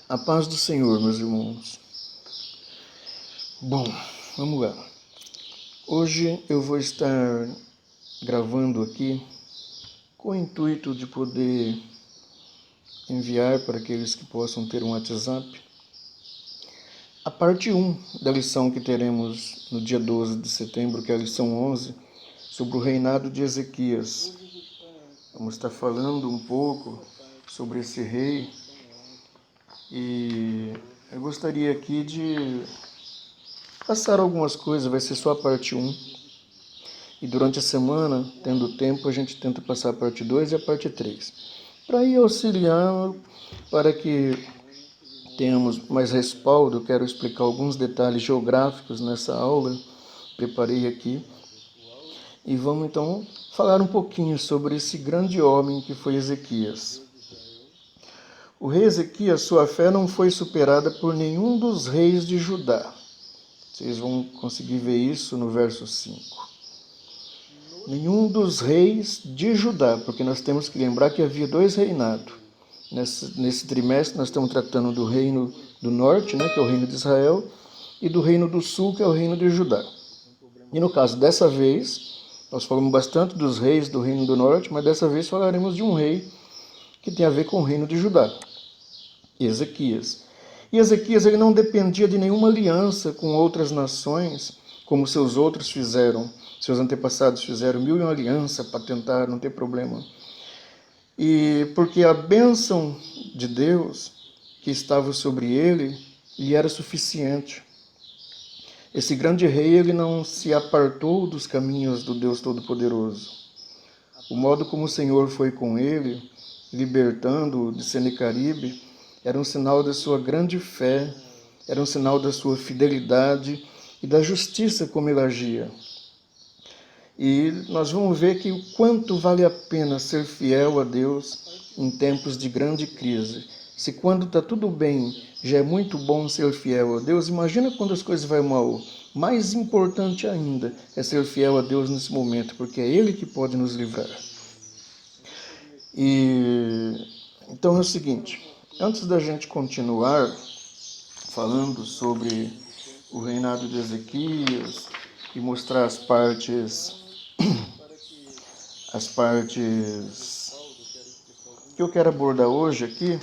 A paz do Senhor, meus irmãos. Bom, vamos lá. Hoje eu vou estar gravando aqui com o intuito de poder enviar para aqueles que possam ter um WhatsApp a parte 1 da lição que teremos no dia 12 de setembro, que é a lição 11, sobre o reinado de Ezequias. Vamos estar falando um pouco sobre esse rei e eu gostaria aqui de passar algumas coisas, vai ser só a parte 1. E durante a semana, tendo tempo, a gente tenta passar a parte 2 e a parte 3. Para ir auxiliar, para que tenhamos mais respaldo, eu quero explicar alguns detalhes geográficos nessa aula. Preparei aqui. E vamos então falar um pouquinho sobre esse grande homem que foi Ezequias. O rei Ezequias, sua fé não foi superada por nenhum dos reis de Judá. Vocês vão conseguir ver isso no verso 5. Nenhum dos reis de Judá, porque nós temos que lembrar que havia 2 reinados. Nesse trimestre nós estamos tratando do reino do norte, que é o reino de Israel, e do reino do sul, que é o reino de Judá. E no caso dessa vez, nós falamos bastante dos reis do reino do norte, mas dessa vez falaremos de um rei que tem a ver com o reino de Judá, Ezequias. E Ezequias ele não dependia de nenhuma aliança com outras nações, como seus outros fizeram. Seus antepassados fizeram 1001 alianças para tentar não ter problema. E porque a bênção de Deus que estava sobre ele lhe era suficiente. Esse grande rei ele não se apartou dos caminhos do Deus Todo-Poderoso. O modo como o Senhor foi com ele, libertando-o de Senecaribe, era um sinal da sua grande fé, era um sinal da sua fidelidade e da justiça como ele agia. E nós vamos ver que o quanto vale a pena ser fiel a Deus em tempos de grande crise. Se quando está tudo bem já é muito bom ser fiel a Deus, imagina quando as coisas vão mal. Mais importante ainda é ser fiel a Deus nesse momento, porque é Ele que pode nos livrar. Então é o seguinte, antes da gente continuar falando sobre o reinado de Ezequias e mostrar as partes que eu quero abordar hoje aqui,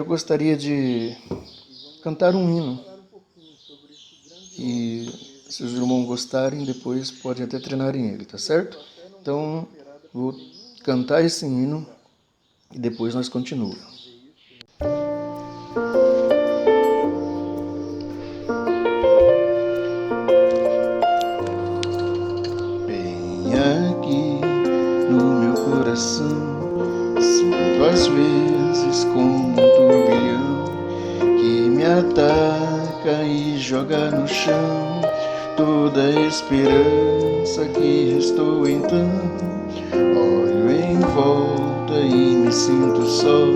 gostaria de cantar um hino. E se os irmãos gostarem, depois podem até treinarem ele, tá certo? Então, vou cantar esse hino e depois nós continuamos. Sinto às vezes como um turbilhão que me ataca e joga no chão toda a esperança que restou então. Olho em volta e me sinto só,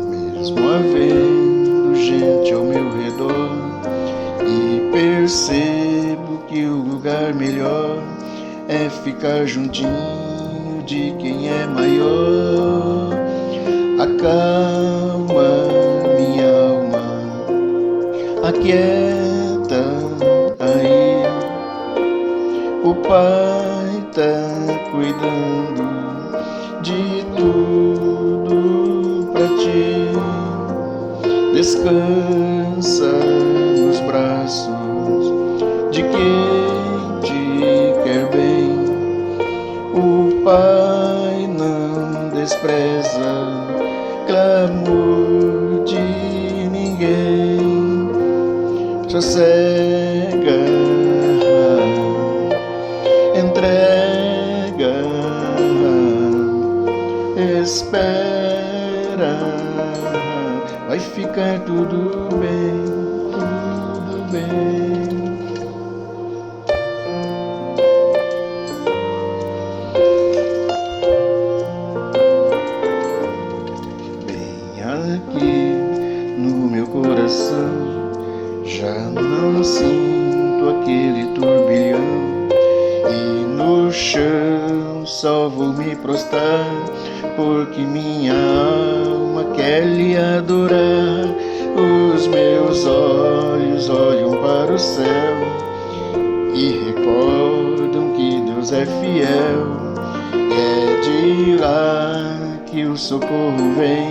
mesmo havendo gente ao meu redor, e percebo que o lugar melhor é ficar juntinho de quem é maior. Acalma minha alma, aquieta aí. O Pai tá cuidando de tudo pra ti. Descansa nos braços de quem te quer bem. O Pai não despreza clamor de ninguém, só cega, entrega, espera, vai ficar tudo bem, tudo bem. Aqui no meu coração já não sinto aquele turbilhão, e no chão só vou me prostrar, porque minha alma quer lhe adorar. Os meus olhos olham para o céu e recordam que Deus é fiel. É de lá que o socorro vem,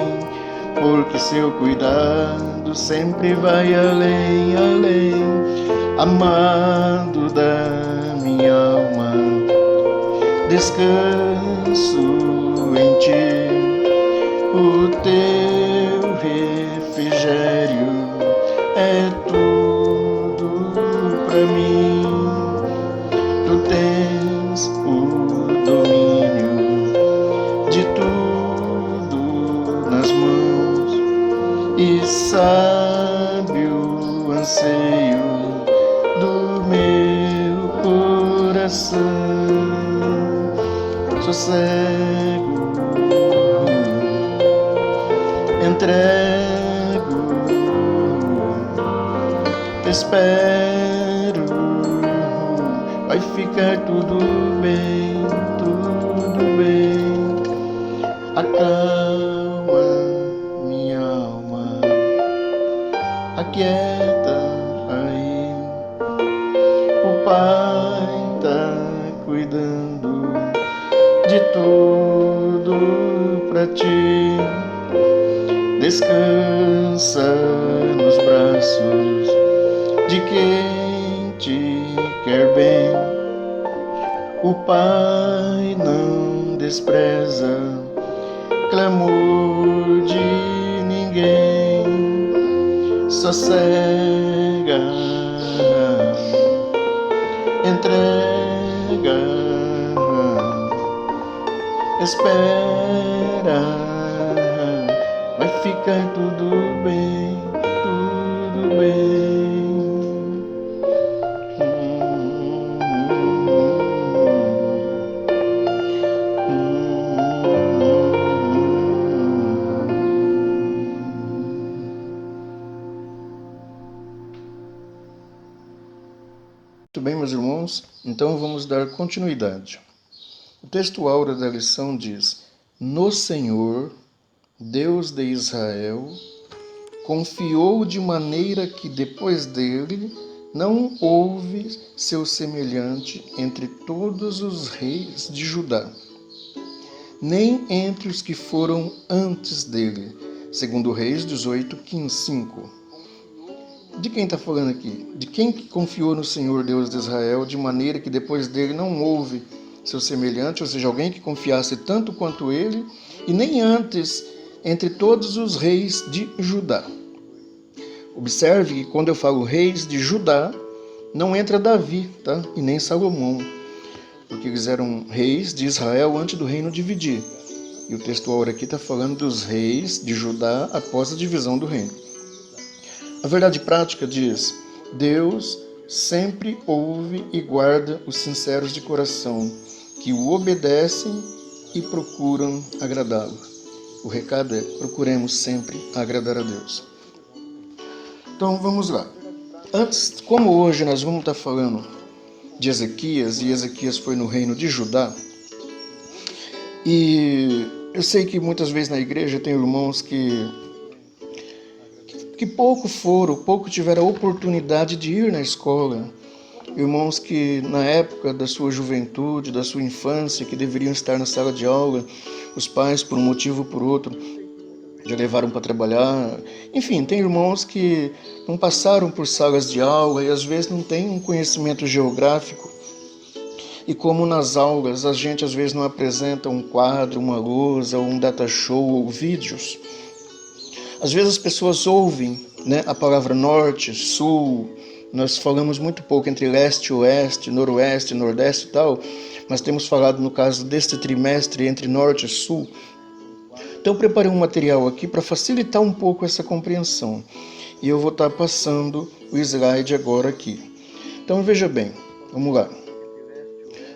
porque seu cuidado sempre vai além, além. Amado da minha alma, descanso em ti. O teu refrigério é tudo pra mim. Tu tens o domínio de tudo nas mãos e sabe o anseio do meu coração. Sossego, entrego, te espero, vai ficar tudo bem, tudo bem. Acalma minha alma, aquieta aí. O Pai tá cuidando de tudo pra ti. Descansa nos braços de quem te quer bem. O Pai não despreza clamor de ninguém. Sossega, entrega, espera, vai ficar tudo bem, tudo bem. Muito bem, meus irmãos, então vamos dar continuidade. O texto áureo da lição diz: No Senhor, Deus de Israel, confiou de maneira que depois dele não houve seu semelhante entre todos os reis de Judá, nem entre os que foram antes dele. Segundo Reis 18:5. De quem está falando aqui? De quem que confiou no Senhor Deus de Israel, de maneira que depois dele não houve seu semelhante, ou seja, alguém que confiasse tanto quanto ele, e nem antes entre todos os reis de Judá. Observe que quando eu falo reis de Judá, não entra Davi, tá? E nem Salomão, porque eles eram reis de Israel antes do reino dividir. E o texto áureo aqui está falando dos reis de Judá após a divisão do reino. A verdade prática diz: Deus sempre ouve e guarda os sinceros de coração, que o obedecem e procuram agradá-lo. O recado é: procuremos sempre agradar a Deus. Então vamos lá. Antes, como hoje nós vamos estar falando de Ezequias, e Ezequias foi no reino de Judá, e eu sei que muitas vezes na igreja tem irmãos que pouco tiveram a oportunidade de ir na escola, irmãos que na época da sua juventude, da sua infância, que deveriam estar na sala de aula, os pais, por um motivo ou por outro, já levaram para trabalhar. Enfim, tem irmãos que não passaram por salas de aula e às vezes não têm um conhecimento geográfico. E como nas aulas a gente às vezes não apresenta um quadro, uma lousa, ou um data show ou vídeos, às vezes as pessoas ouvem, né, a palavra norte, sul. Nós falamos muito pouco entre leste, oeste, noroeste, nordeste e tal, mas temos falado no caso deste trimestre entre norte e sul. Então eu preparei um material aqui para facilitar um pouco essa compreensão. E eu vou estar passando o slide agora aqui. Então veja bem, vamos lá.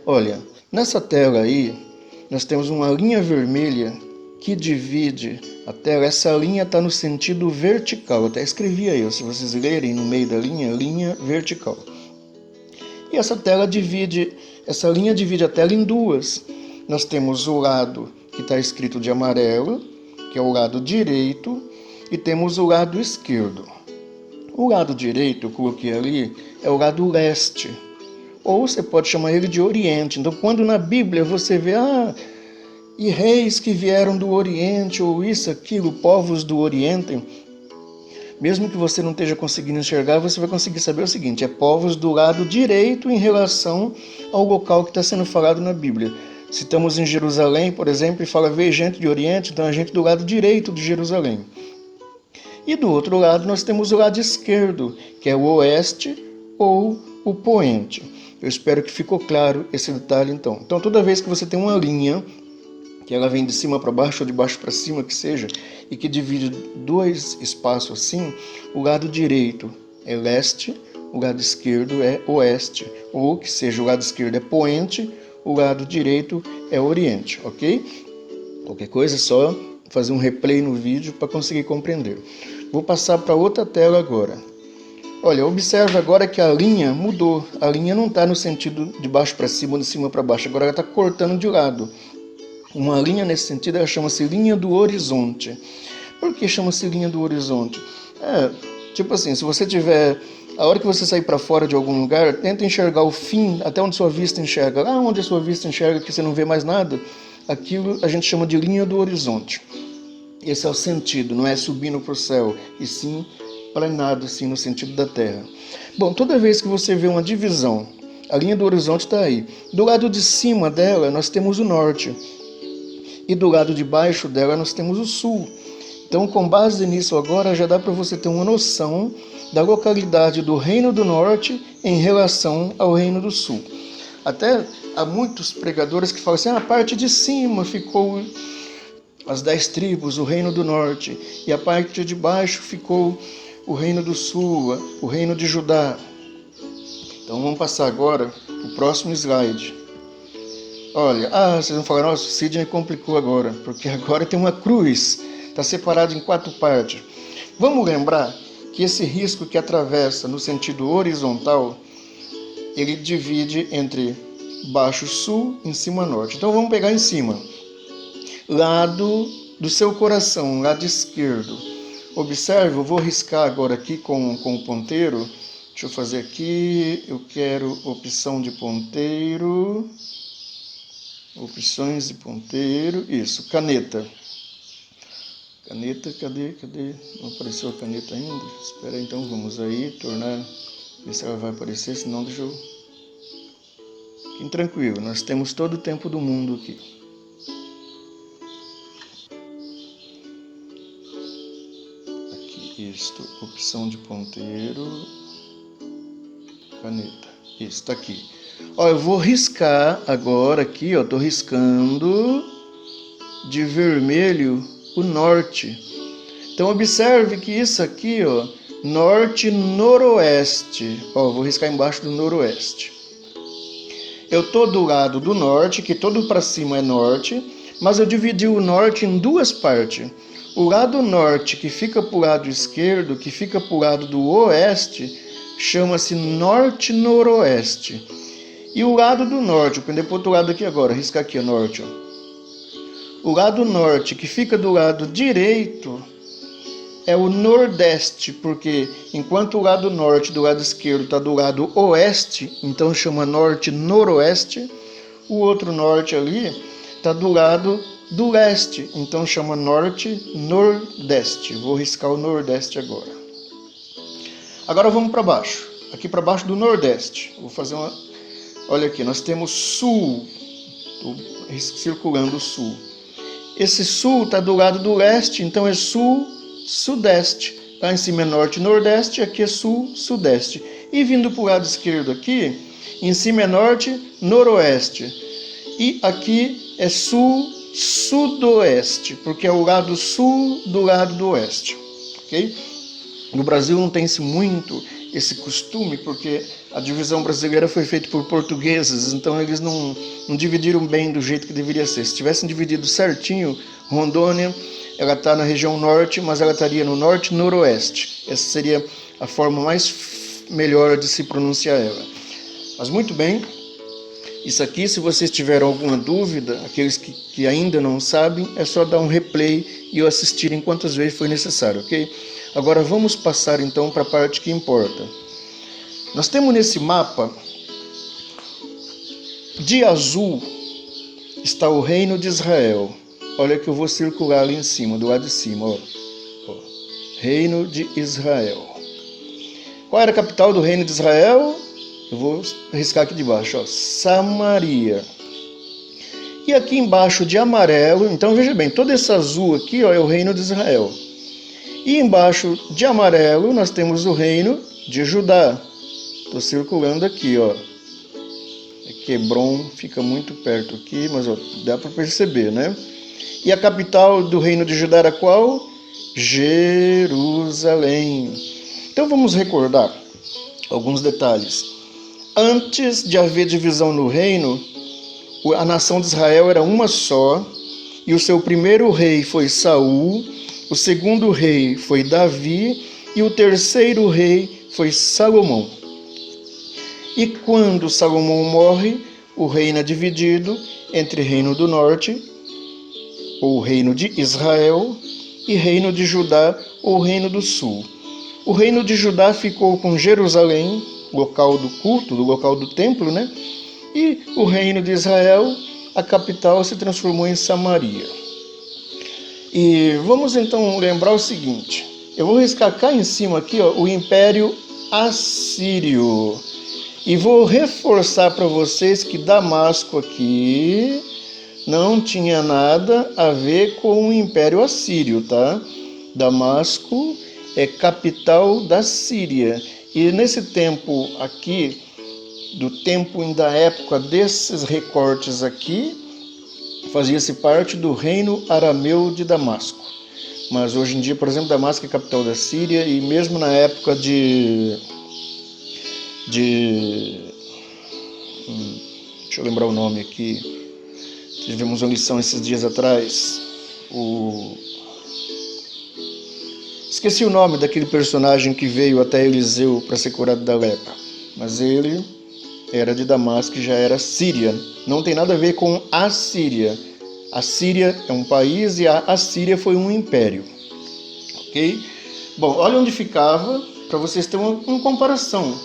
Olha, nessa tela aí, nós temos uma linha vermelha que divide a tela. Essa linha está no sentido vertical. Eu até escrevi aí, se vocês lerem no meio da linha vertical. E essa linha divide a tela em duas. Nós temos o lado que está escrito de amarelo, que é o lado direito, e temos o lado esquerdo. O lado direito, eu coloquei ali, é o lado leste, ou você pode chamar ele de oriente. Então, quando na Bíblia você vê, e reis que vieram do oriente, ou isso, aquilo, povos do oriente, mesmo que você não esteja conseguindo enxergar, você vai conseguir saber o seguinte, é povos do lado direito em relação ao local que está sendo falado na Bíblia. Se estamos em Jerusalém, por exemplo, e fala, veio gente de oriente, então a gente do lado direito de Jerusalém. E do outro lado nós temos o lado esquerdo, que é o oeste ou o poente. Eu espero que ficou claro esse detalhe então. Então toda vez que você tem uma linha, que ela vem de cima para baixo ou de baixo para cima, que seja, e que divide dois espaços assim, o lado direito é leste, o lado esquerdo é oeste, ou que seja, o lado esquerdo é poente, o lado direito é oriente, ok? Qualquer coisa é só fazer um replay no vídeo para conseguir compreender. Vou passar para outra tela agora. Olha, observe agora que a linha mudou. A linha não está no sentido de baixo para cima ou de cima para baixo, agora ela está cortando de lado. Uma linha nesse sentido, ela chama-se linha do horizonte. Por que chama-se linha do horizonte? Tipo assim, se você tiver... A hora que você sair para fora de algum lugar, tenta enxergar o fim, até onde sua vista enxerga. Lá onde a sua vista enxerga, que você não vê mais nada, aquilo a gente chama de linha do horizonte. Esse é o sentido, não é subindo para o céu, e sim planado, assim, no sentido da terra. Bom, toda vez que você vê uma divisão, a linha do horizonte está aí. Do lado de cima dela, nós temos o norte. E do lado de baixo dela nós temos o sul. Então, com base nisso agora, já dá para você ter uma noção da localidade do Reino do Norte em relação ao Reino do Sul. Até há muitos pregadores que falam assim, a parte de cima ficou as 10 tribos, o Reino do Norte, e a parte de baixo ficou o Reino do Sul, o Reino de Judá. Então, vamos passar agora para o próximo slide. Olha, vocês vão falar, nossa, o Sidney complicou agora, porque agora tem uma cruz, está separado em 4 partes. Vamos lembrar que esse risco que atravessa no sentido horizontal, ele divide entre baixo sul e em cima norte. Então vamos pegar em cima. Lado do seu coração, lado esquerdo. Observe, eu vou riscar agora aqui com o ponteiro. Deixa eu fazer aqui, eu quero opção de ponteiro... Opções de ponteiro, isso, caneta. Caneta, cadê? Não apareceu a caneta ainda? Espera aí, então vamos aí, tornar, ver se ela vai aparecer, senão deixa eu... Fiquem tranquilo, nós temos todo o tempo do mundo aqui. Aqui, isto, opção de ponteiro, caneta, isso, está aqui. Ó, eu vou riscar agora aqui, ó, tô riscando de vermelho o norte. Então observe que isso aqui, ó, norte-noroeste. Ó, vou riscar embaixo do noroeste. Eu tô do lado do norte, que todo para cima é norte, mas eu dividi o norte em 2 partes. O lado norte, que fica pro lado esquerdo, que fica pro lado do oeste, chama-se norte-noroeste. E o lado do norte, vou prender para o outro lado aqui agora, riscar aqui o norte. Ó. O lado norte, que fica do lado direito, é o nordeste, porque enquanto o lado norte do lado esquerdo está do lado oeste, então chama norte-noroeste, o outro norte ali está do lado do leste, então chama norte-nordeste. Vou riscar o nordeste agora. Agora vamos para baixo, aqui para baixo do nordeste. Vou fazer uma... Olha aqui, nós temos sul, circulando o sul. Esse sul está do lado do leste, então é sul-sudeste. Lá em cima é norte-nordeste, aqui é sul-sudeste. E vindo para o lado esquerdo aqui, em cima é norte-noroeste. E aqui é sul-sudoeste, porque é o lado sul do lado do oeste. Ok? No Brasil não tem-se muito esse costume, porque a divisão brasileira foi feita por portugueses, então eles não dividiram bem do jeito que deveria ser. Se tivessem dividido certinho, Rondônia, ela está na região norte, mas ela estaria no norte-noroeste. Essa seria a forma mais melhor de se pronunciar ela. Mas muito bem, Isso aqui, se vocês tiverem alguma dúvida, aqueles que ainda não sabem, é só dar um replay e eu assistirem quantas vezes foi necessário, ok? Agora vamos passar então para a parte que importa. Nós temos nesse mapa, de azul, está o reino de Israel. Olha que eu vou circular ali em cima, do lado de cima, ó. Reino de Israel. Qual era a capital do reino de Israel? Eu vou riscar aqui de baixo, ó, Samaria. E aqui embaixo de amarelo, então veja bem, todo esse azul aqui, ó, é o reino de Israel. E embaixo de amarelo nós temos o reino de Judá. Estou circulando aqui, ó. Quebron fica muito perto aqui, mas ó, dá para perceber, né? E a capital do reino de Judá era qual? Jerusalém. Então vamos recordar alguns detalhes. Antes de haver divisão no reino, a nação de Israel era uma só, e o seu primeiro rei foi Saul, o segundo rei foi Davi e o terceiro rei foi Salomão. E quando Salomão morre, o reino é dividido entre reino do norte, ou reino de Israel, e reino de Judá, ou reino do sul. O reino de Judá ficou com Jerusalém, local do culto, do local do templo, né? E o reino de Israel, a capital, se transformou em Samaria. E vamos então lembrar o seguinte, eu vou riscar cá em cima aqui, ó, o Império Assírio. E vou reforçar para vocês que Damasco aqui não tinha nada a ver com o Império Assírio, tá? Damasco é capital da Síria. E nesse tempo aqui, do tempo e da época desses recortes aqui, fazia-se parte do reino arameu de Damasco. Mas hoje em dia, por exemplo, Damasco é capital da Síria, e mesmo na época deixa eu lembrar o nome aqui, tivemos uma lição esses dias atrás, esqueci o nome daquele personagem que veio até Eliseu para ser curado da lepra, mas ele era de Damasco e já era Síria, não tem nada a ver com a Síria. A Síria é um país e a Assíria foi um império, ok? Bom, olha onde ficava, para vocês terem uma comparação.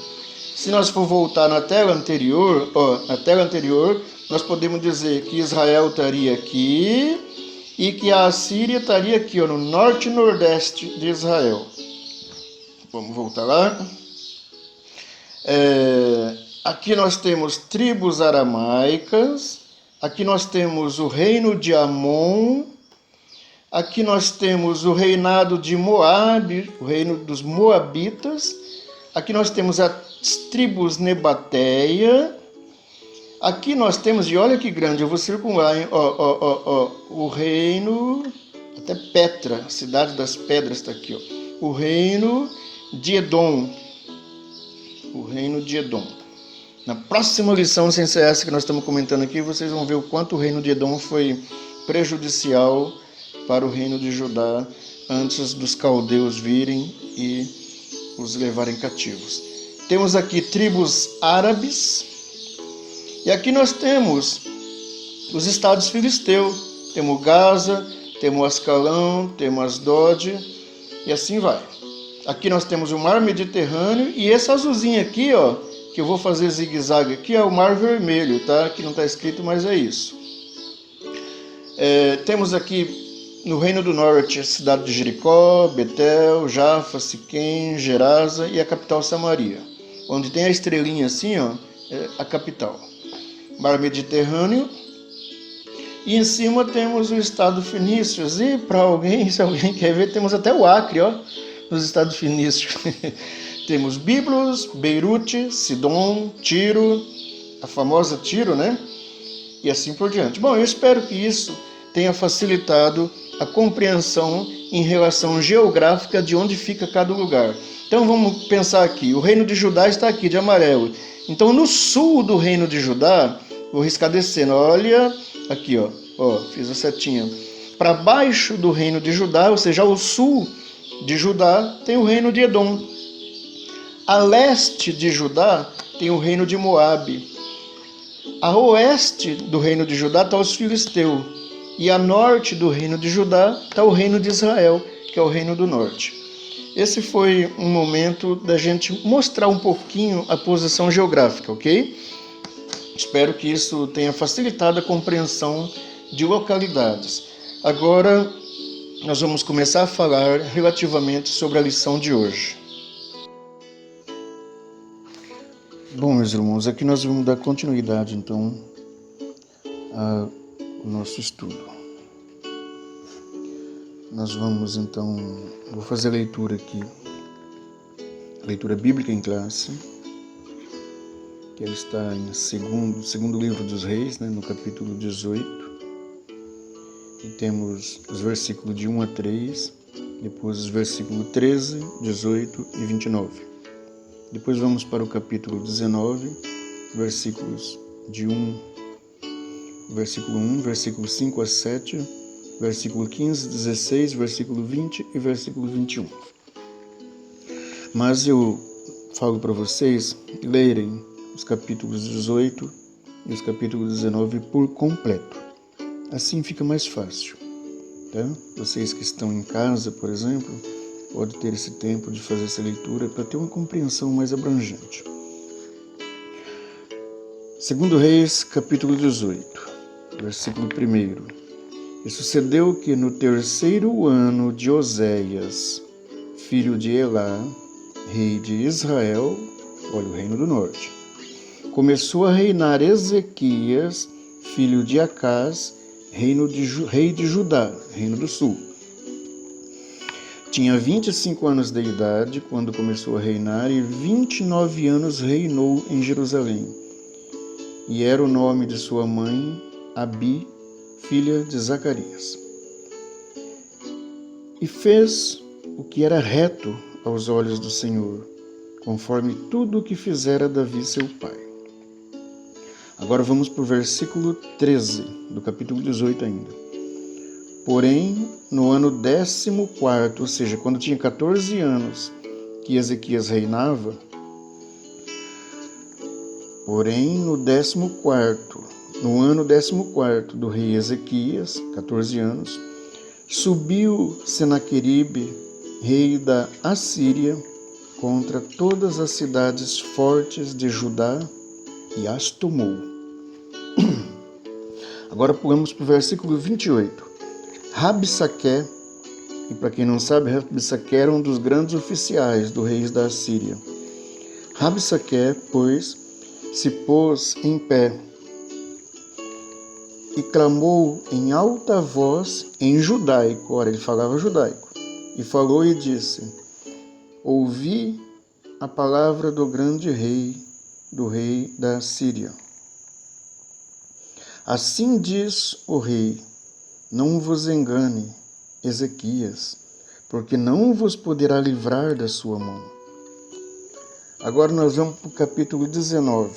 Se nós for voltar na tela anterior, nós podemos dizer que Israel estaria aqui e que a Assíria estaria aqui, ó, no norte e nordeste de Israel. Vamos voltar lá. Aqui nós temos tribos aramaicas, aqui nós temos o reino de Amon, aqui nós temos o reinado de Moabe, o reino dos Moabitas, aqui nós temos as tribos Nebateia, aqui nós temos, e olha que grande, eu vou circular, hein? O reino, até Petra, a cidade das pedras está aqui, ó. O reino de Edom. O reino de Edom. Na próxima lição, sem ser essa que nós estamos comentando aqui, vocês vão ver o quanto o reino de Edom foi prejudicial para o reino de Judá antes dos caldeus virem e os levarem cativos. Temos aqui tribos árabes e aqui nós temos os estados filisteus. Temos Gaza, temos Ascalão, temos Asdod e assim vai. Aqui nós temos o mar Mediterrâneo e esse azulzinho aqui, ó, que eu vou fazer zigue-zague aqui, é o mar Vermelho, tá? Aqui não está escrito, mas é isso. Temos aqui no Reino do Norte a cidade de Jericó, Betel, Jafa, Siquém, Gerasa e a capital Samaria. Onde tem a estrelinha assim, ó, é a capital. Mar Mediterrâneo. E em cima temos o estado Fenícios. E para alguém, se alguém quer ver, temos até o Acre, ó, nos estados fenícios. Temos Biblos, Beirute, Sidom, Tiro, a famosa Tiro, né? E assim por diante. Bom, eu espero que isso tenha facilitado a compreensão em relação geográfica de onde fica cada lugar. Então vamos pensar aqui, o reino de Judá está aqui, de amarelo. Então no sul do reino de Judá, vou riscar descendo, olha, aqui ó, fiz a setinha. Para baixo do reino de Judá, ou seja, ao sul de Judá, tem o reino de Edom. A leste de Judá tem o reino de Moabe. A oeste do reino de Judá está os filisteus, e a norte do reino de Judá está o reino de Israel, que é o reino do norte. Esse foi um momento da gente mostrar um pouquinho a posição geográfica, ok? Espero que isso tenha facilitado a compreensão de localidades. Agora, nós vamos começar a falar relativamente sobre a lição de hoje. Bom, meus irmãos, aqui nós vamos dar continuidade, então, ao nosso estudo. Nós vamos, então, vou fazer a leitura aqui, leitura bíblica em classe, que ela está em segundo livro dos Reis, no capítulo 18, e temos os versículos de 1 a 3, depois os versículos 13, 18 e 29. Depois vamos para o capítulo 19, versículos de 1, versículo 5 a 7, versículo 15, 16, versículo 20 e versículo 21. Mas eu falo para vocês lerem os capítulos 18 e os capítulos 19 por completo. Assim fica mais fácil, tá? Vocês que estão em casa, por exemplo, pode ter esse tempo de fazer essa leitura para ter uma compreensão mais abrangente. 2 Reis, capítulo 18, versículo 1. E sucedeu que no terceiro ano de Oséias, filho de Elá, rei de Israel, olha o reino do norte, começou a reinar Ezequias, filho de Acás, rei de Judá, reino do sul. Tinha 25 anos de idade quando começou a reinar e 29 anos reinou em Jerusalém. E era o nome de sua mãe, Abi, filha de Zacarias. E fez o que era reto aos olhos do Senhor, conforme tudo o que fizera Davi seu pai. Agora vamos para o versículo 13 do capítulo 18 ainda. Porém, no ano 14º, ou seja, quando tinha 14 anos que Ezequias reinava, porém no ano 14º do rei Ezequias, 14 anos, subiu Senaqueribe, rei da Assíria, contra todas as cidades fortes de Judá e as tomou. Agora pulamos para o versículo 28. Rabsaqué, e para quem não sabe, Rabsaqué era um dos grandes oficiais do rei da Assíria. Rabsaqué, pois, se pôs em pé e clamou em alta voz em judaico, ora, ele falava judaico, e falou e disse: ouvi a palavra do grande rei, do rei da Assíria. Assim diz o rei: não vos engane, Ezequias, porque não vos poderá livrar da sua mão. Agora nós vamos para o capítulo 19,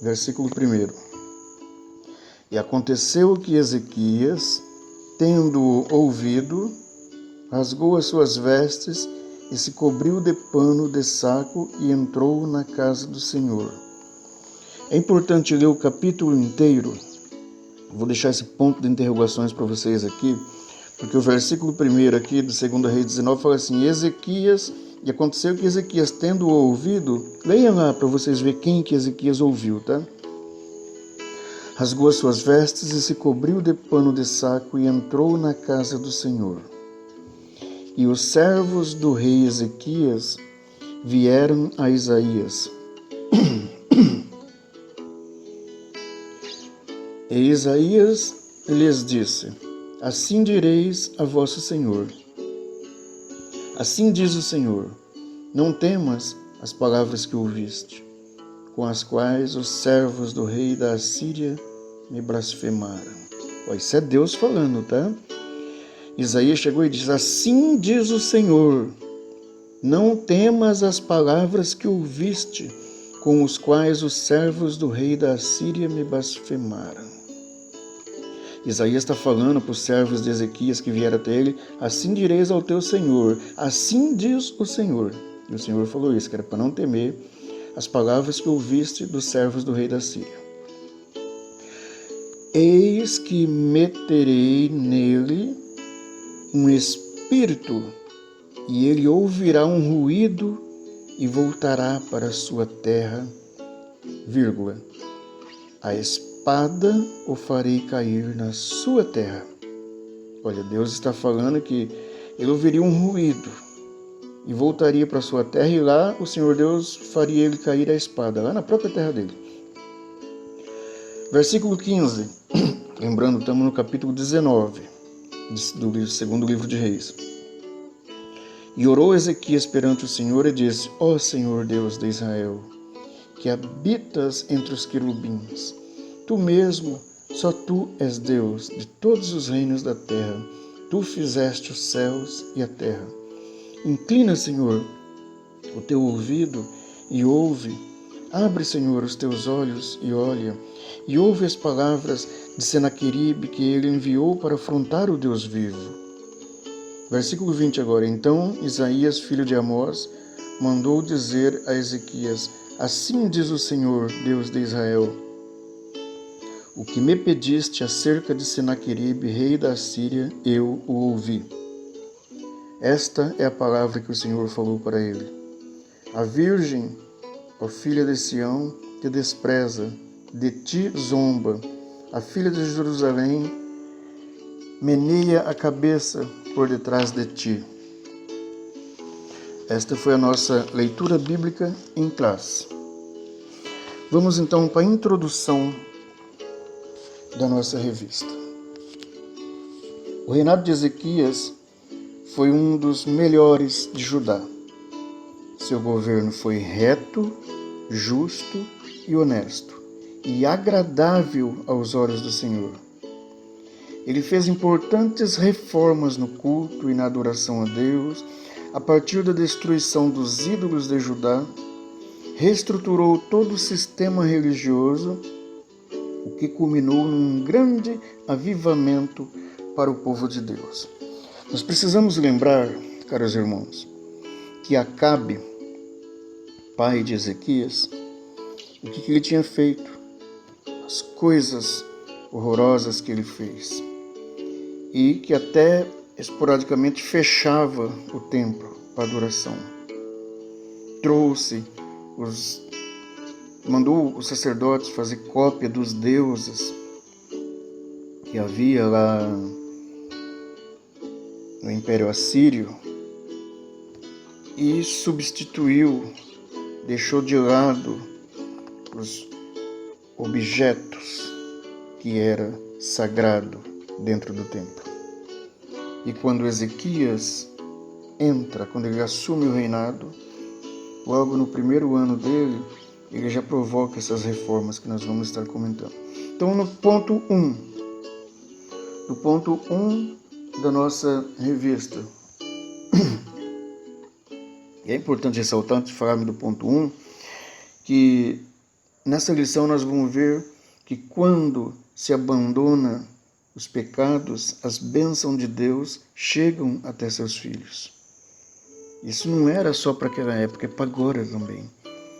versículo 1. E aconteceu que Ezequias, tendo ouvido, rasgou as suas vestes e se cobriu de pano de saco e entrou na casa do Senhor. É importante ler o capítulo inteiro. Vou deixar esse ponto de interrogações para vocês aqui, porque o versículo 1 aqui do 2 Reis 19 fala assim: Ezequias, e aconteceu que Ezequias, tendo ouvido, leiam lá para vocês verem quem que Ezequias ouviu, tá? Rasgou as suas vestes e se cobriu de pano de saco e entrou na casa do Senhor. E os servos do rei Ezequias vieram a Isaías. E Isaías lhes disse: assim direis a vosso Senhor. Assim diz o Senhor: não temas as palavras que ouviste, com as quais os servos do rei da Assíria me blasfemaram. Isso é Deus falando, tá? Isaías chegou e disse: assim diz o Senhor: não temas as palavras que ouviste, com os quais os servos do rei da Assíria me blasfemaram. Isaías está falando para os servos de Ezequias que vieram até ele: assim direis ao teu Senhor, assim diz o Senhor. E o Senhor falou isso, que era para não temer as palavras que ouviste dos servos do rei da Síria. Eis que meterei nele um espírito, e ele ouvirá um ruído e voltará para sua terra, vírgula, a espada o farei cair na sua terra. Olha, Deus está falando que ele ouviria um ruído e voltaria para sua terra, e lá o Senhor Deus faria ele cair a espada, lá na própria terra dele. Versículo 15, lembrando, estamos no capítulo 19 do segundo livro de Reis. E orou Ezequias perante o Senhor e disse: Ó Senhor Deus de Israel, que habitas entre os querubins, tu mesmo, só tu és Deus de todos os reinos da terra, tu fizeste os céus e a terra. Inclina, Senhor, o teu ouvido e ouve. Abre, Senhor, os teus olhos e olha, e ouve as palavras de Senaqueribe que ele enviou para afrontar o Deus vivo. Versículo 20 agora. Então Isaías, filho de Amós, mandou dizer a Ezequias: Assim diz o Senhor, Deus de Israel, o que me pediste acerca de Senaqueribe, rei da Assíria, eu o ouvi. Esta é a palavra que o Senhor falou para ele: A virgem, ó filha de Sião, te despreza, de ti zomba. A filha de Jerusalém meneia a cabeça por detrás de ti. Esta foi a nossa leitura bíblica em classe. Vamos então para a introdução da nossa revista. O reinado de Ezequias foi um dos melhores de Judá. Seu governo foi reto, justo e honesto, e agradável aos olhos do Senhor. Ele fez importantes reformas no culto e na adoração a Deus, a partir da destruição dos ídolos de Judá, reestruturou todo o sistema religioso, o que culminou num grande avivamento para o povo de Deus. Nós precisamos lembrar, caros irmãos, que Acabe, pai de Ezequias, o que ele tinha feito, as coisas horrorosas que ele fez, e que até esporadicamente fechava o templo para adoração. Mandou os sacerdotes fazer cópia dos deuses que havia lá no Império Assírio e deixou de lado os objetos que era sagrado dentro do templo. E quando Ezequias quando ele assume o reinado, logo no primeiro ano dele, ele já provoca essas reformas que nós vamos estar comentando. Então, no ponto 1 da nossa revista, e é importante ressaltar, antes de falarmos do ponto 1, que nessa lição nós vamos ver que quando se abandona os pecados, as bênçãos de Deus chegam até seus filhos. Isso não era só para aquela época, é para agora também.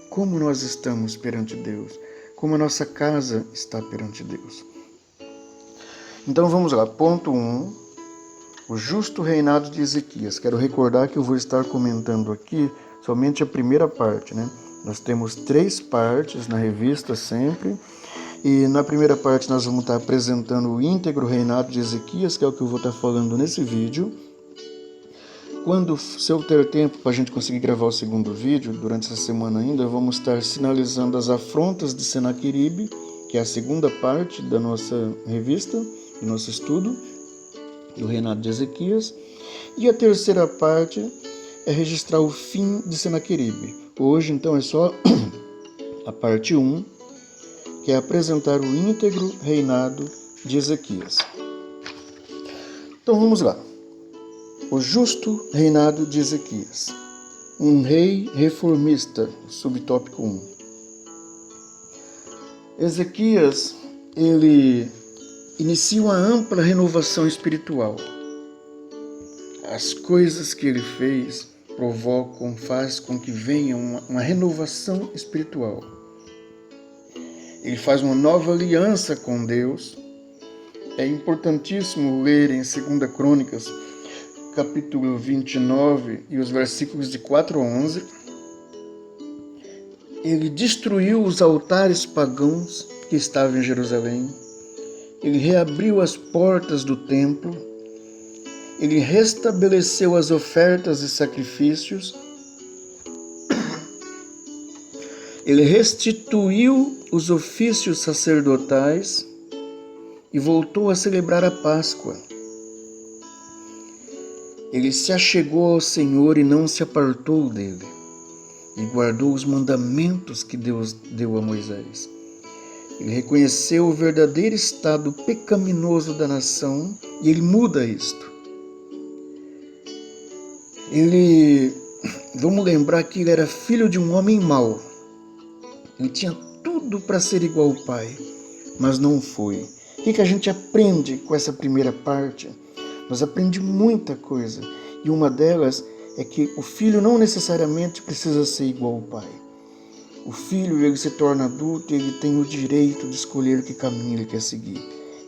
Como nós estamos perante Deus, como a nossa casa está perante Deus. Então vamos lá, ponto 1, o justo reinado de Ezequias. Quero recordar que eu vou estar comentando aqui somente a primeira parte, né? Nós temos 3 partes na revista sempre, e na primeira parte nós vamos estar apresentando o íntegro reinado de Ezequias, que é o que eu vou estar falando nesse vídeo. Se eu ter tempo para a gente conseguir gravar o segundo vídeo, durante essa semana ainda, vamos estar sinalizando as afrontas de Senaqueribe, que é a segunda parte da nossa revista, do nosso estudo, do reinado de Ezequias. E a terceira parte é registrar o fim de Senaqueribe. Hoje, então, é só a parte 1, que é apresentar o íntegro reinado de Ezequias. Então, vamos lá. O justo reinado de Ezequias. Um rei reformista, subtópico 1. Ezequias, ele inicia uma ampla renovação espiritual. As coisas que ele fez faz com que venha uma renovação espiritual. Ele faz uma nova aliança com Deus, É importantíssimo ler em 2 Crônicas, capítulo 29 e os versículos de 4 a 11. Ele destruiu os altares pagãos que estavam em Jerusalém. Ele reabriu as portas do templo. Ele restabeleceu as ofertas e sacrifícios. Ele restituiu os ofícios sacerdotais e voltou a celebrar a Páscoa. Ele se achegou ao Senhor e não se apartou dele, e guardou os mandamentos que Deus deu a Moisés. Ele reconheceu o verdadeiro estado pecaminoso da nação e ele muda isto. Vamos lembrar que ele era filho de um homem mau. Ele tinha tudo para ser igual ao pai, mas não foi. O que a gente aprende com essa primeira parte? Nós aprendemos muita coisa, e uma delas é que o filho não necessariamente precisa ser igual ao pai. O filho, ele se torna adulto e ele tem o direito de escolher que caminho ele quer seguir.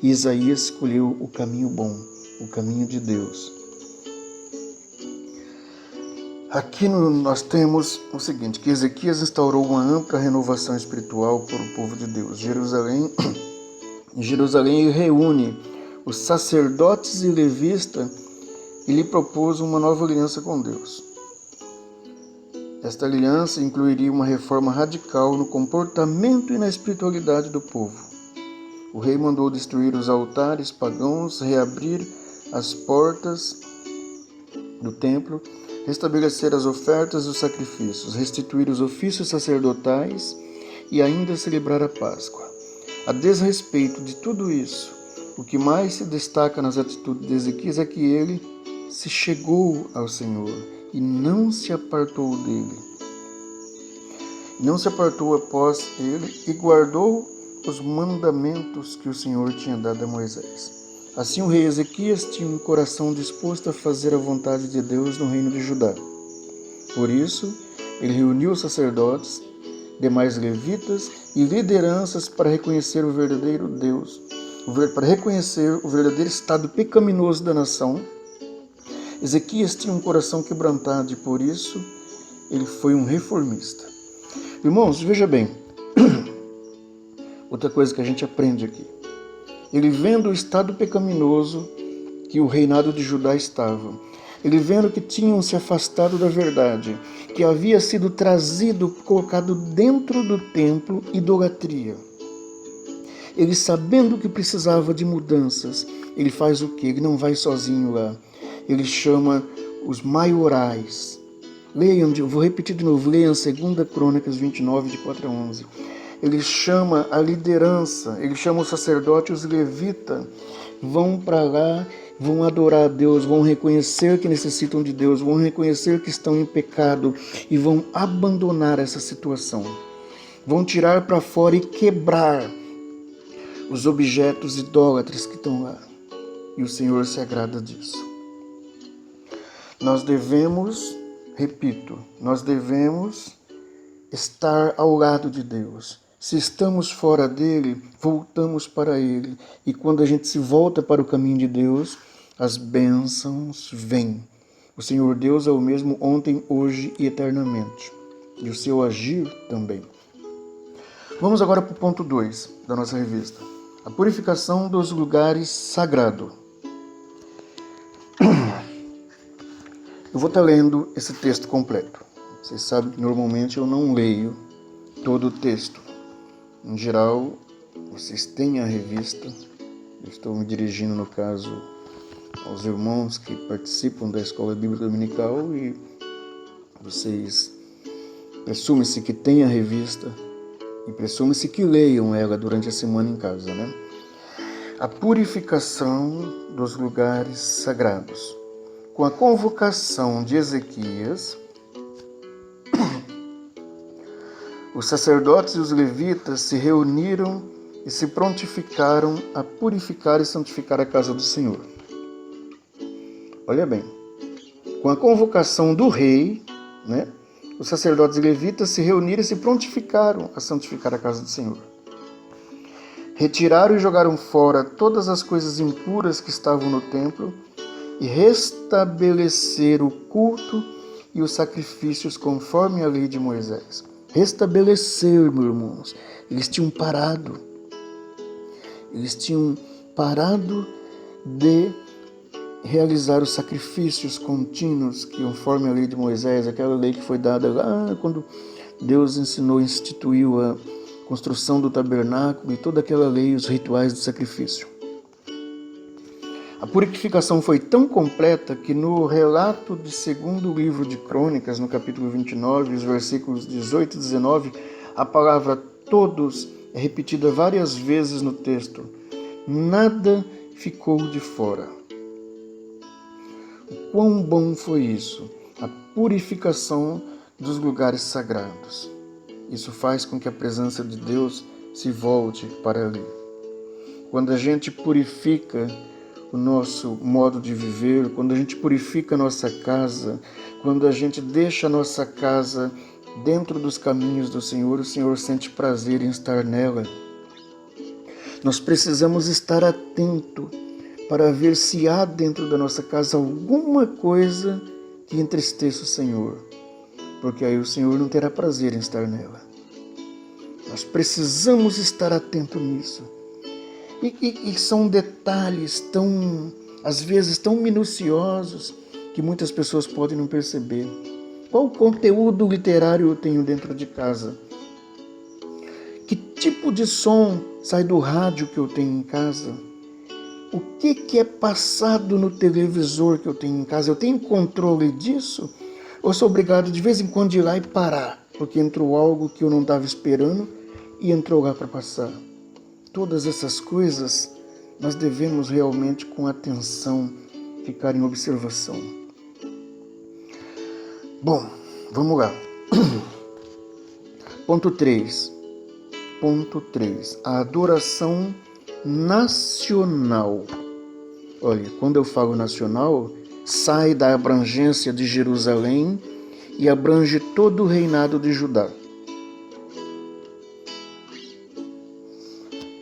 E Isaías escolheu o caminho bom, o caminho de Deus. Aqui nós temos o seguinte, que Ezequias instaurou uma ampla renovação espiritual para o povo de Deus. Em Jerusalém ele reúne os sacerdotes e levitas e lhe propôs uma nova aliança com Deus. Esta aliança incluiria uma reforma radical no comportamento e na espiritualidade do povo. O rei mandou destruir os altares pagãos, reabrir as portas do templo, restabelecer as ofertas e os sacrifícios, restituir os ofícios sacerdotais e ainda celebrar a Páscoa. A desrespeito de tudo isso, o que mais se destaca nas atitudes de Ezequias é que ele se chegou ao Senhor e não se apartou dele. Não se apartou após ele e guardou os mandamentos que o Senhor tinha dado a Moisés. Assim o rei Ezequias tinha um coração disposto a fazer a vontade de Deus no reino de Judá. Por isso, ele reuniu os sacerdotes, demais levitas e lideranças para reconhecer o verdadeiro Deus, para reconhecer o verdadeiro estado pecaminoso da nação. Ezequias tinha um coração quebrantado e por isso ele foi um reformista. Irmãos, veja bem, outra coisa que a gente aprende aqui. Ele vendo o estado pecaminoso que o reinado de Judá estava, ele vendo que tinham se afastado da verdade, que havia sido trazido, colocado dentro do templo, idolatria. Ele sabendo que precisava de mudanças, ele faz o quê? Ele não vai sozinho lá. Ele chama os maiorais. Leiam, eu vou repetir de novo, leiam 2 Crônicas 29, de 4 a 11. Ele chama a liderança, ele chama os sacerdotes e os levitas. Vão para lá, vão adorar a Deus, vão reconhecer que necessitam de Deus, vão reconhecer que estão em pecado e vão abandonar essa situação. Vão tirar para fora e quebrar os objetos idólatras que estão lá. E o Senhor se agrada disso. Nós devemos, repito, nós devemos estar ao lado de Deus. Se estamos fora dele, voltamos para ele. E quando a gente se volta para o caminho de Deus, as bênçãos vêm. O Senhor Deus é o mesmo ontem, hoje e eternamente. E o seu agir também. Vamos agora para o ponto 2 da nossa revista. A purificação dos lugares sagrados. Eu vou estar lendo esse texto completo. Vocês sabem que normalmente eu não leio todo o texto. Em geral, vocês têm a revista. Eu estou me dirigindo, no caso, aos irmãos que participam da Escola Bíblica Dominical e vocês presume-se que têm a revista e presume-se que leiam ela durante a semana em casa, né? A purificação dos lugares sagrados. Com a convocação de Ezequias, os sacerdotes e os levitas se reuniram e se prontificaram a purificar e santificar a casa do Senhor. Olha bem, com a convocação do rei, né, os sacerdotes e levitas se reuniram e se prontificaram a santificar a casa do Senhor. Retiraram e jogaram fora todas as coisas impuras que estavam no templo e restabeleceram o culto e os sacrifícios conforme a lei de Moisés. Restabelecer, meus irmãos. Eles tinham parado. Eles tinham parado de realizar os sacrifícios contínuos que, conforme a lei de Moisés, aquela lei que foi dada lá quando Deus instituiu a construção do tabernáculo e toda aquela lei, os rituais do sacrifício. A purificação foi tão completa que no relato do segundo livro de Crônicas, no capítulo 29, os versículos 18 e 19, a palavra todos é repetida várias vezes no texto. Nada ficou de fora. O quão bom foi isso, a purificação dos lugares sagrados. Isso faz com que a presença de Deus se volte para ali. Quando a gente purifica o nosso modo de viver, quando a gente purifica a nossa casa, quando a gente deixa a nossa casa dentro dos caminhos do Senhor, o Senhor sente prazer em estar nela. Nós precisamos estar atento para ver se há dentro da nossa casa alguma coisa que entristeça o Senhor, porque aí o Senhor não terá prazer em estar nela. Nós precisamos estar atento nisso. E são detalhes às vezes tão minuciosos que muitas pessoas podem não perceber. Qual conteúdo literário eu tenho dentro de casa? Que tipo de som sai do rádio que eu tenho em casa? O que é passado no televisor que eu tenho em casa? Eu tenho controle disso? Ou sou obrigado de vez em quando de ir lá e parar, porque entrou algo que eu não estava esperando e entrou lá para passar? Todas essas coisas nós devemos realmente, com atenção, ficar em observação. Bom, vamos lá. Ponto 3. A adoração nacional. Olha, quando eu falo nacional, sai da abrangência de Jerusalém e abrange todo o reinado de Judá.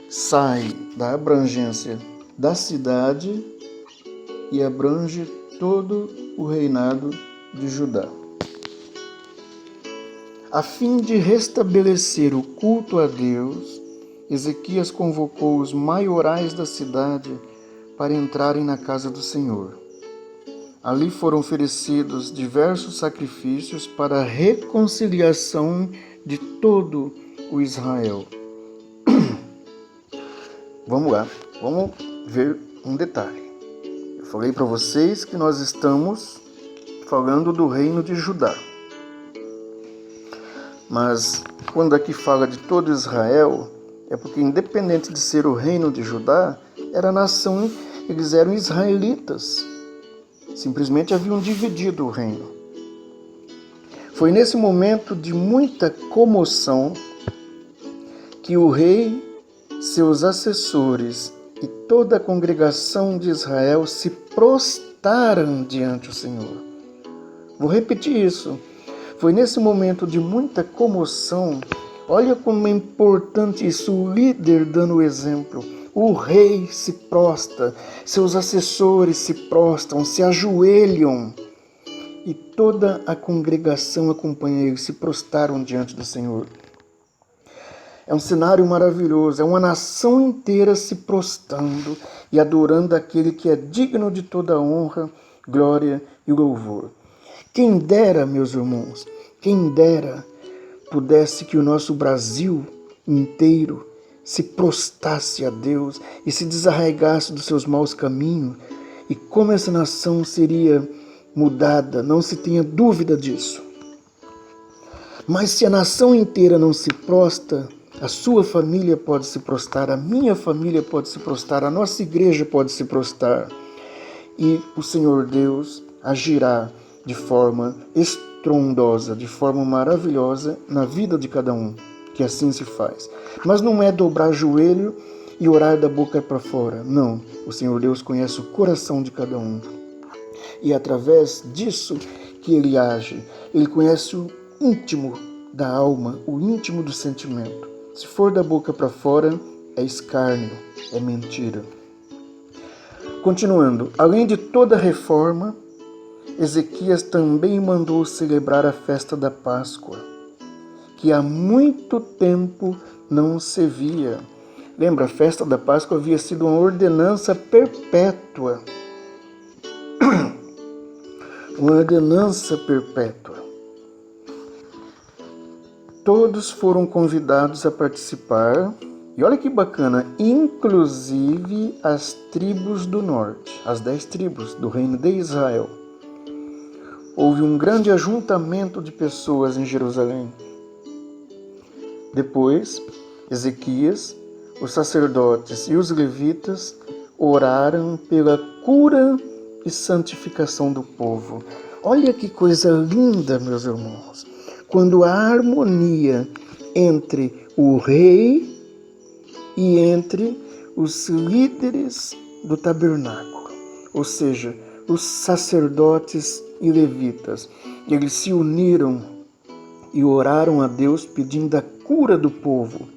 Sai da abrangência da cidade e abrange todo o reinado de Judá. A fim de restabelecer o culto a Deus, Ezequias convocou os maiorais da cidade para entrarem na casa do Senhor. Ali foram oferecidos diversos sacrifícios para a reconciliação de todo o Israel. Vamos lá, vamos ver um detalhe. Eu falei para vocês que nós estamos falando do reino de Judá. Mas quando aqui fala de todo Israel, é porque independente de ser o reino de Judá, era nação, eles eram israelitas. Simplesmente haviam dividido o reino. Foi nesse momento de muita comoção que o rei, seus assessores e toda a congregação de Israel se prostraram diante do Senhor. Vou repetir isso. Foi nesse momento de muita comoção, olha como é importante isso, o líder dando o exemplo. O rei se prostra, seus assessores se prostram, se ajoelham. E toda a congregação acompanha eles, se prostraram diante do Senhor. É um cenário maravilhoso, é uma nação inteira se prostrando e adorando aquele que é digno de toda honra, glória e louvor. Quem dera, meus irmãos, quem dera pudesse que o nosso Brasil inteiro se prostrasse a Deus e se desarraigasse dos seus maus caminhos, e como essa nação seria mudada, não se tenha dúvida disso. Mas se a nação inteira não se prostra, a sua família pode se prostrar, a minha família pode se prostrar, a nossa igreja pode se prostrar. E o Senhor Deus agirá de forma estrondosa, de forma maravilhosa na vida de cada um, que assim se faz. Mas não é dobrar joelho e orar da boca para fora, não. O Senhor Deus conhece o coração de cada um. E é através disso que Ele age. Ele conhece o íntimo da alma, o íntimo do sentimento. Se for da boca para fora, é escárnio, é mentira. Continuando, além de toda reforma, Ezequias também mandou celebrar a festa da Páscoa, que há muito tempo não se via. Lembra, a festa da Páscoa havia sido uma ordenança perpétua. Uma ordenança perpétua. Todos foram convidados a participar, e olha que bacana, inclusive as tribos do norte, as 10 tribos do reino de Israel. Houve um grande ajuntamento de pessoas em Jerusalém. Depois, Ezequias, os sacerdotes e os levitas oraram pela cura e santificação do povo. Olha que coisa linda, meus irmãos, quando há harmonia entre o rei e entre os líderes do tabernáculo, ou seja, os sacerdotes e levitas. Eles se uniram e oraram a Deus pedindo a cura do povo.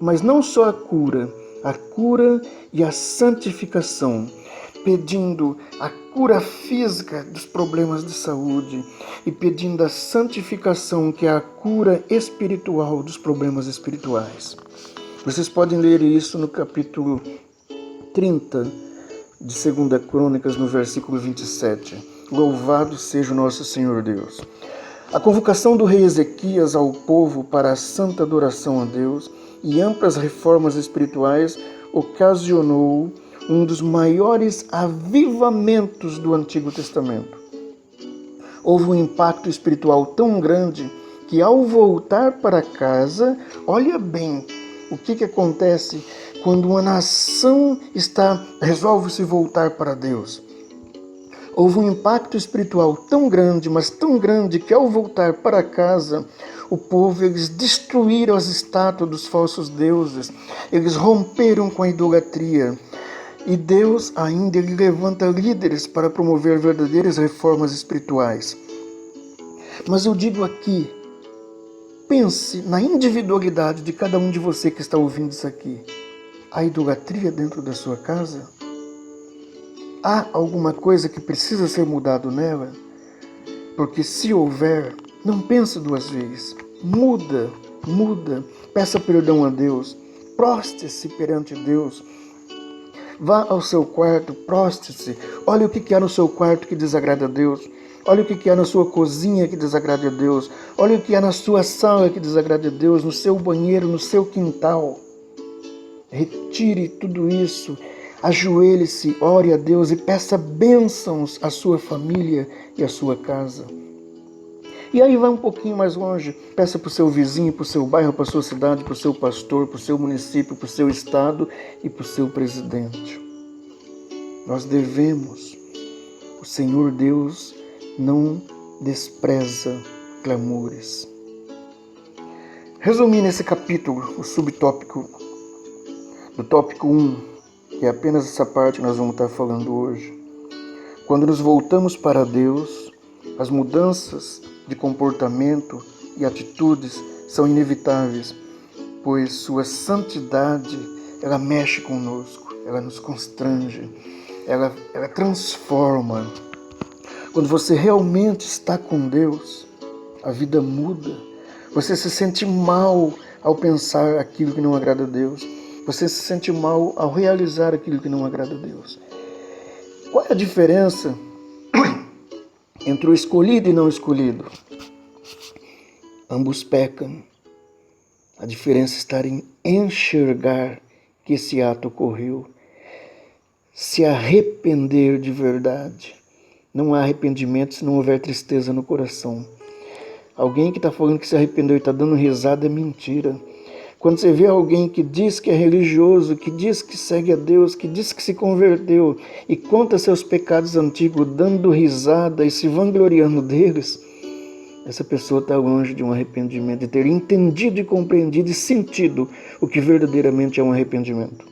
Mas não só a cura e a santificação, pedindo a cura física dos problemas de saúde e pedindo a santificação, que é a cura espiritual dos problemas espirituais. Vocês podem ler isso no capítulo 30 de 2 Crônicas, no versículo 27. Louvado seja o nosso Senhor Deus. A convocação do rei Ezequias ao povo para a santa adoração a Deus e amplas reformas espirituais ocasionou um dos maiores avivamentos do Antigo Testamento. Houve um impacto espiritual tão grande que, ao voltar para casa, olha bem o que acontece quando uma nação resolve se voltar para Deus. Houve um impacto espiritual tão grande, mas tão grande, que ao voltar para casa, o povo, eles destruíram as estátuas dos falsos deuses, eles romperam com a idolatria. E Deus ainda ele levanta líderes para promover verdadeiras reformas espirituais. Mas eu digo aqui, pense na individualidade de cada um de você que está ouvindo isso aqui. Há idolatria dentro da sua casa? Há alguma coisa que precisa ser mudado nela? Porque se houver, não pense duas vezes. Muda, peça perdão a Deus, prostre-se perante Deus. Vá ao seu quarto, prostre-se, olhe o que há no seu quarto que desagrada a Deus. Olha o que há na sua cozinha que desagrada a Deus. Olha o que há na sua sala que desagrada a Deus, no seu banheiro, no seu quintal. Retire tudo isso. Ajoelhe-se, ore a Deus e peça bênçãos à sua família e à sua casa. E aí vai um pouquinho mais longe, peça para o seu vizinho, para o seu bairro, para a sua cidade, para o seu pastor, para o seu município, para o seu estado e para o seu presidente. Nós devemos. O Senhor Deus não despreza clamores. Resumi nesse capítulo o subtópico do tópico 1, que é apenas essa parte que nós vamos estar falando hoje. Quando nos voltamos para Deus, as mudanças de comportamento e atitudes são inevitáveis, pois sua santidade, ela mexe conosco, ela nos constrange, ela transforma. Quando você realmente está com Deus, a vida muda. Você se sente mal ao pensar aquilo que não agrada a Deus. Você se sente mal ao realizar aquilo que não agrada a Deus. Qual é a diferença entre o escolhido e não escolhido? Ambos pecam. A diferença está em enxergar que esse ato ocorreu. Se arrepender de verdade. Não há arrependimento se não houver tristeza no coração. Alguém que está falando que se arrependeu e está dando risada é mentira. Quando você vê alguém que diz que é religioso, que diz que segue a Deus, que diz que se converteu e conta seus pecados antigos dando risada e se vangloriando deles, essa pessoa está longe de um arrependimento, de ter entendido e compreendido e sentido o que verdadeiramente é um arrependimento.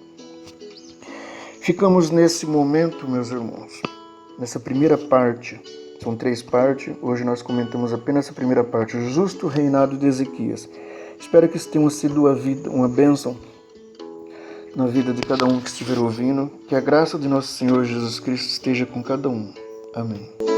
Ficamos nesse momento, meus irmãos, nessa primeira parte. São 3 partes, hoje nós comentamos apenas a primeira parte, o justo reinado de Ezequias. Espero que isso tenha sido uma bênção na vida de cada um que estiver ouvindo. Que a graça de nosso Senhor Jesus Cristo esteja com cada um. Amém.